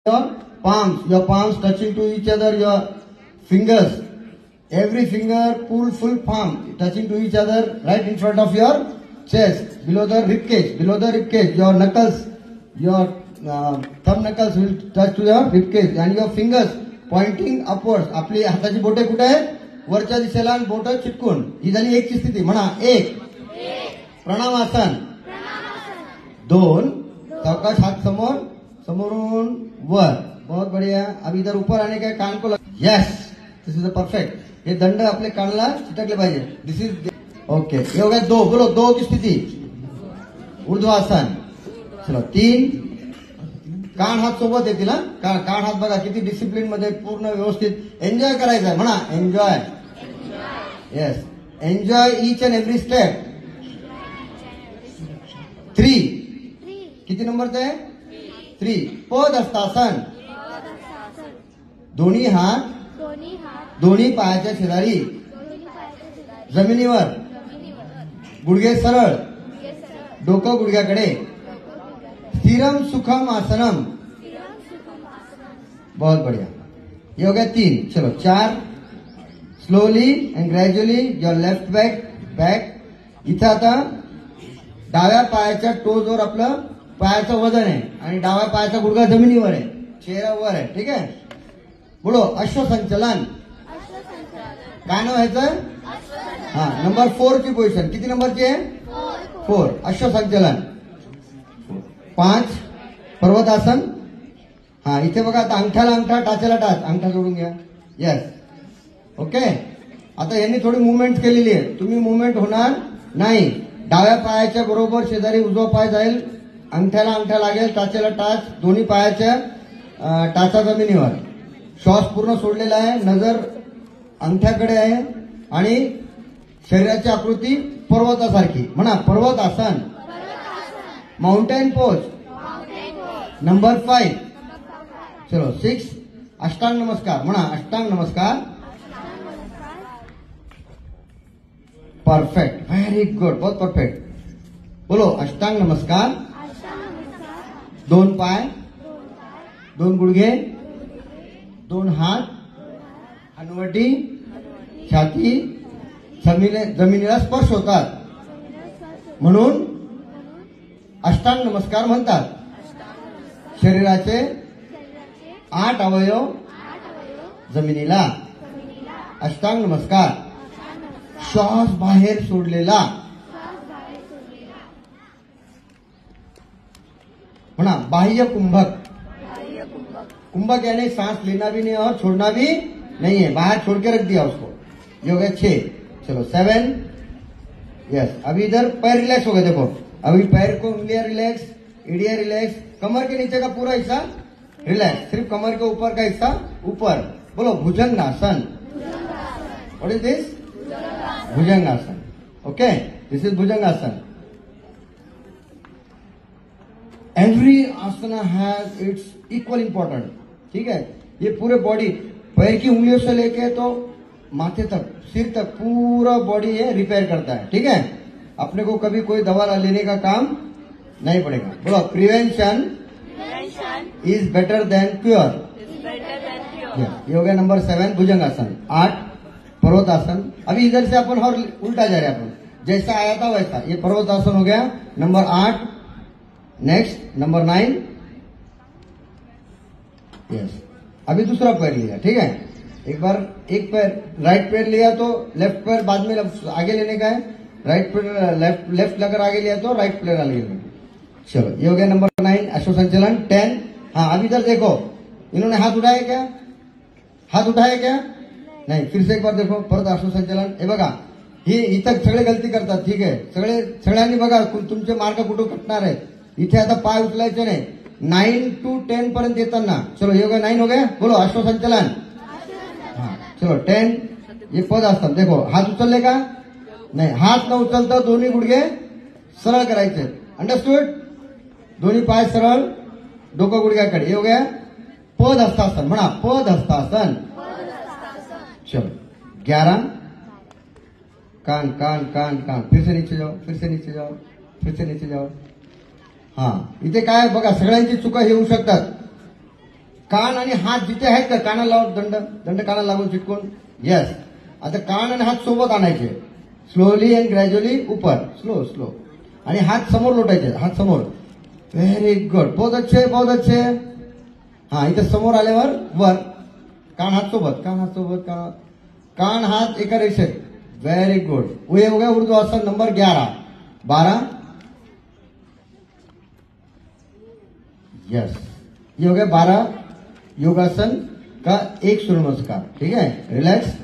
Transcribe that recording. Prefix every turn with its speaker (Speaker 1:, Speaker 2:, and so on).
Speaker 1: your palms touching to each other, your fingers, every finger pull full palm touching to each other right in front of your chest, below the rib cage, your knuckles, your thumb knuckles will touch to your rib cage and your fingers pointing upwards. आपली हाताची बोटे कुठे आहेत? वरच्या दिशेला आणि बोट चिटकून. ही झाली एकची स्थिती. म्हणा एक प्रणामासन, दोन सावकाश हाथ समोर, समोरून वर. बहुत बढ़िया. अब इधर ऊपर आने का कान को यस, दिस इज परफेक्ट. ये दंड आपले कानला चिटकले पाहिजे. दिस इज ओके. ये हो गया दो. बोलो दो की स्थिती. ऊर्ध्वासन. चलो तीन. कान हात सोबत येतील. कान हात बघा किती डिसिप्लिन मध्ये पूर्ण व्यवस्थित एन्जॉय करायचा आहे. म्हणा enjoy. Yes, enjoy each and every step. Three. किती नंबरचं आहे? थ्री. पदहस्तासन. दोन्ही हात दोन्ही पायाच्या शेजारी, जमिनीवर, गुडघे सरळ, डोकं गुडघ्याकडे. स्थिरम सुखम आसनम. बहुत बढ़िया. ये हो गया तीन. चलो चार. Slowly and gradually your left back. इथं आता डाव्या पायाच्या टोजवर आपलं पायाचं वजन आहे आणि डाव्या पायाचा गुडघा जमिनीवर आहे, चेहरा वर आहे. ठीक आहे. बोलो अश्वसंचलन. काय नाव ह्याचं? हा, नंबर 4 ची पोझिशन. किती नंबरची आहे? 4. अश्वसंचलन. 5 पर्वतासन. हा, इथे बघा आता अंगठ्याला अंगठा, टाचेला टाच. अंगठा जोडून घ्या. Yes, okay. आता यांनी थोडी मुवमेंट केलेली आहे. तुम्ही मुवमेंट होणार नाही. डाव्या पायाच्या बरोबर शेजारी उजवा पाय जाईल, अंगठ्याला अंगठा लागेल, टाचेला टाच, दोन्ही पायाच्या टाचा जमिनीवर. श्वास पूर्ण सोडलेला आहे, नजर अंगठ्याकडे आहे आणि शरीराची आकृती पर्वतासारखी. म्हणा पर्वत आसन. Mountain pose. नंबर 5. चलो 6. अष्टांग नमस्कार. म्हणा अष्टांग नमस्कार. परफेक्ट, व्हेरी गुड, बहुत परफेक्ट. बोलो अष्टांग नमस्कार. दोन पाय, दोन गुडघे, दोन हात, हनुवटी, छाती जमिनीला स्पर्श होतात म्हणून अष्टांग नमस्कार म्हणतात. शरीराचे 8 अवयव जमिनीला. अष्टांग नमस्कार. श्वास बाहेर सोडलेला. म्हणा बाह्य कुंभक. कुंभक यानी सांस लेना भी नहीं और छोड़ना भी नहीं है, बाहर छोड़ के रख दिया उसको. ये हो गया 6. चलो 7. यस, अभी इधर पैर रिलैक्स हो गए. देखो अभी पैर को उंगलियां रिलैक्स, एड़ियां रिलैक्स, कमर के नीचे का पूरा हिस्सा रिलैक्स, सिर्फ कमर के ऊपर का हिस्सा ऊपर. बोलो bhujangasana. What is this? Bhujangasana. Okay, this is bhujangasana. Every asana has its equal important. ठीक है. ये पूरे बॉडी, पैर की उंगलियों से लेके तो माथे तक, सिर तक पूरा बॉडी ये रिपेयर करता है. ठीक है. अपने को कभी कोई दवा लेने का काम नहीं पड़ेगा. बोलो prevention is better than cure. ये हो गया नंबर 7 भुजंगासन. 8 पर्वतासन. अभी इधर से अपन और उल्टा जा रहे हैं. अपन जैसा आया था वैसा. ये पर्वतासन हो गया नंबर 8. Next number 9. यस, अभी दूसरा पैर लिया. ठीक है. एक बार एक पैर, राइट पैर लिया तो लेफ्ट पैर बाद में आगे लेने का है. राइट पैर लेफ्ट लेकर आगे लिया तो राइट पैर आगे लेने. चलो ये हो गया नंबर 9 अश्वसंचलन. 10. हाँ, अभी इधर देखो, इन्होंने हाथ उठाया क्या? हाथ उठाया क्या? नाही. फिर से एक बार देखो परत अश्वसंचलन. हे बघा, ही इथं सगळे गलती करतात. ठीक आहे. सगळ्यांनी बघा तुमचे मार्क कुठं कटणार आहेत. इथे आता पाय उचलायचे नाही. 9 to 10 पर्यंत येताना. चलो ये हो गया 9 हो गया. बोलो अश्वसंचलन. हाँ, चलो 10. ये पद असतात. देखो हात उचलले का? नाही. हात न उचलता दोन्ही गुडघे सरळ करायचे. अंडरस्टूड. दोन्ही पाय सरळ, डोकं गुडघ्याकडे. ये हो गया पद हस्तासन. म्हणा पद हस्तासन. चलो 11. कान कान कान कान. फिर से नीचे जाओ, फिर से नीचे जाओ, फिर से नीचे जाओ. हा, इथे काय बघा, सगळ्यांची चुका येऊ शकतात. कान आणि हात जिथे आहेत का कानाला लावून दंड दंड कानाला लागून चिटकून. येस. आता कान आणि हात सोबत आणायचे. स्लोली अँड ग्रॅज्युअली ऊपर. Slow slow. आणि हात समोर लोटायचे. हात समोर. Very good. बहुत अच्छे बहुत अच्छे. हा इथे समोर आल्यावर वर. कान हात सोबत. कान हात सोबत. कान हात एका रेषेत. Very good. ये हो गया उर्दू आसन नंबर 11. 12. यस. ये हो गया 12 योगासन का एक सूर्य नमस्कार. ठीक है. रिलैक्स.